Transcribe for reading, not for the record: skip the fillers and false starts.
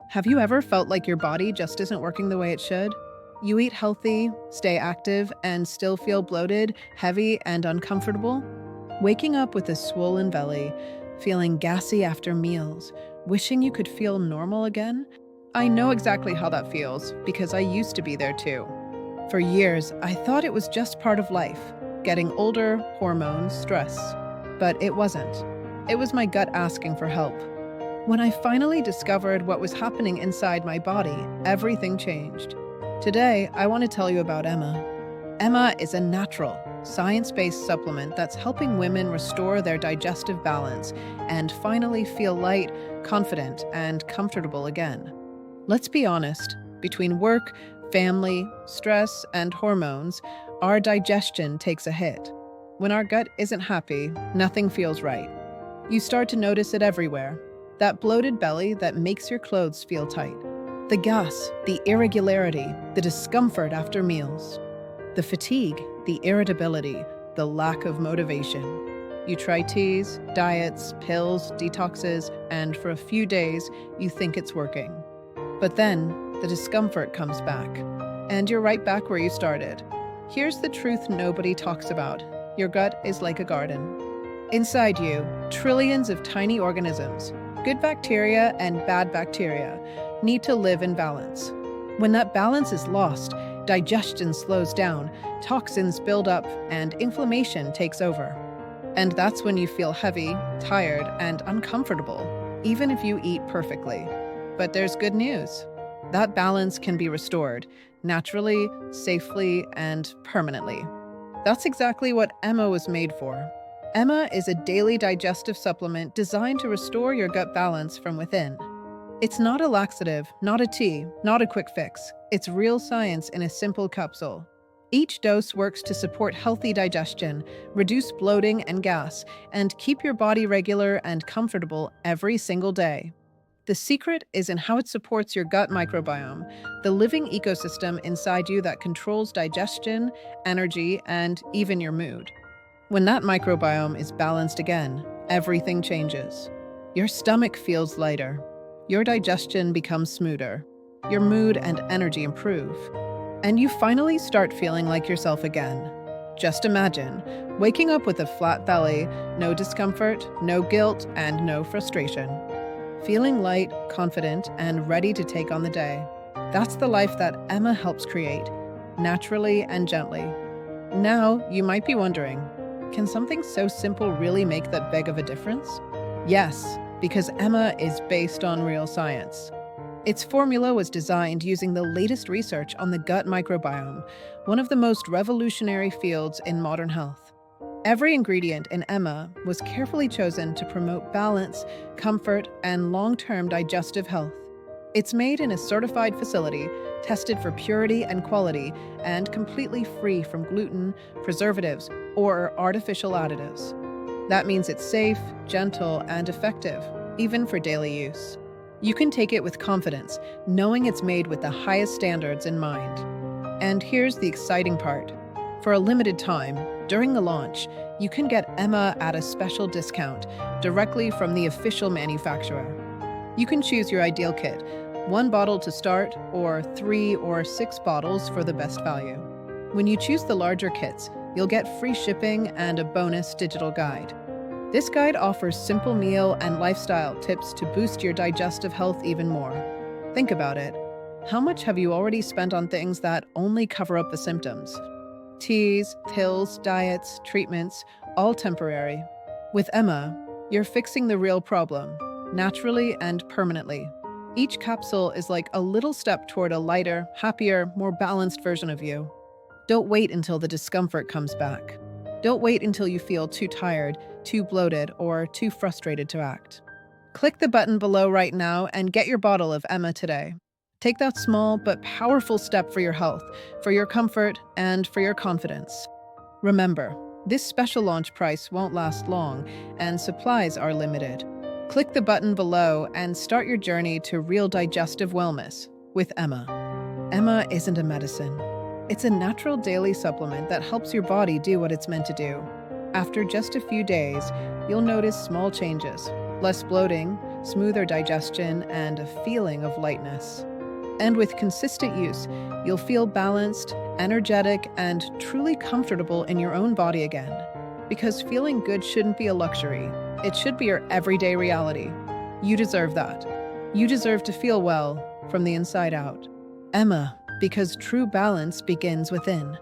Have you ever felt like your body just isn't working the way it should? You eat healthy, stay active, and still feel bloated, heavy, and uncomfortable? Waking up with a swollen belly, feeling gassy after meals, wishing you could feel normal again? I know exactly how that feels because I used to be there too. For years, I thought it was just part of life, getting older, hormones, stress. But it wasn't. It was my gut asking for help. When I finally discovered what was happening inside my body, everything changed. Today, I want to tell you about Emma. Emma is a natural, science-based supplement that's helping women restore their digestive balance and finally feel light, confident, and comfortable again. Let's be honest, between work, family, stress, and hormones, our digestion takes a hit. When our gut isn't happy, nothing feels right. You start to notice it everywhere. That bloated belly that makes your clothes feel tight. The gas, the irregularity, the discomfort after meals. The fatigue, the irritability, the lack of motivation. You try teas, diets, pills, detoxes, and for a few days, you think it's working. But then, the discomfort comes back, and you're right back where you started. Here's the truth nobody talks about. Your gut is like a garden. Inside you, trillions of tiny organisms, good bacteria and bad bacteria, need to live in balance. When that balance is lost, digestion slows down, toxins build up, and inflammation takes over. And that's when you feel heavy, tired, and uncomfortable, even if you eat perfectly. But there's good news. That balance can be restored, naturally, safely, and permanently. That's exactly what Emma was made for. Emma is a daily digestive supplement designed to restore your gut balance from within. It's not a laxative, not a tea, not a quick fix. It's real science in a simple capsule. Each dose works to support healthy digestion, reduce bloating and gas, and keep your body regular and comfortable every single day. The secret is in how it supports your gut microbiome, the living ecosystem inside you that controls digestion, energy, and even your mood. When that microbiome is balanced again, everything changes. Your stomach feels lighter. Your digestion becomes smoother. Your mood and energy improve. And you finally start feeling like yourself again. Just imagine waking up with a flat belly, no discomfort, no guilt, and no frustration. Feeling light, confident, and ready to take on the day. That's the life that Emma helps create, naturally and gently. Now, you might be wondering, can something so simple really make that big of a difference? Yes, because Emma is based on real science. Its formula was designed using the latest research on the gut microbiome, one of the most revolutionary fields in modern health. Every ingredient in Emma was carefully chosen to promote balance, comfort, and long-term digestive health. It's made in a certified facility, tested for purity and quality, and completely free from gluten, preservatives, or artificial additives. That means it's safe, gentle, and effective, even for daily use. You can take it with confidence, knowing it's made with the highest standards in mind. And here's the exciting part. For a limited time, during the launch, you can get Emma at a special discount directly from the official manufacturer. You can choose your ideal kit, 1 bottle to start, or 3 or 6 bottles for the best value. When you choose the larger kits, you'll get free shipping and a bonus digital guide. This guide offers simple meal and lifestyle tips to boost your digestive health even more. Think about it. How much have you already spent on things that only cover up the symptoms? Teas, pills, diets, treatments, all temporary. With Emma, you're fixing the real problem, naturally and permanently. Each capsule is like a little step toward a lighter, happier, more balanced version of you. Don't wait until the discomfort comes back. Don't wait until you feel too tired, too bloated, or too frustrated to act. Click the button below right now and get your bottle of Emma today. Take that small but powerful step for your health, for your comfort, and for your confidence. Remember, this special launch price won't last long, and supplies are limited. Click the button below and start your journey to real digestive wellness with Emma. Emma isn't a medicine. It's a natural daily supplement that helps your body do what it's meant to do. After just a few days, you'll notice small changes: less bloating, smoother digestion, and a feeling of lightness. And with consistent use, you'll feel balanced, energetic, and truly comfortable in your own body again. Because feeling good shouldn't be a luxury, it should be your everyday reality. You deserve that. You deserve to feel well from the inside out. Emma, because true balance begins within.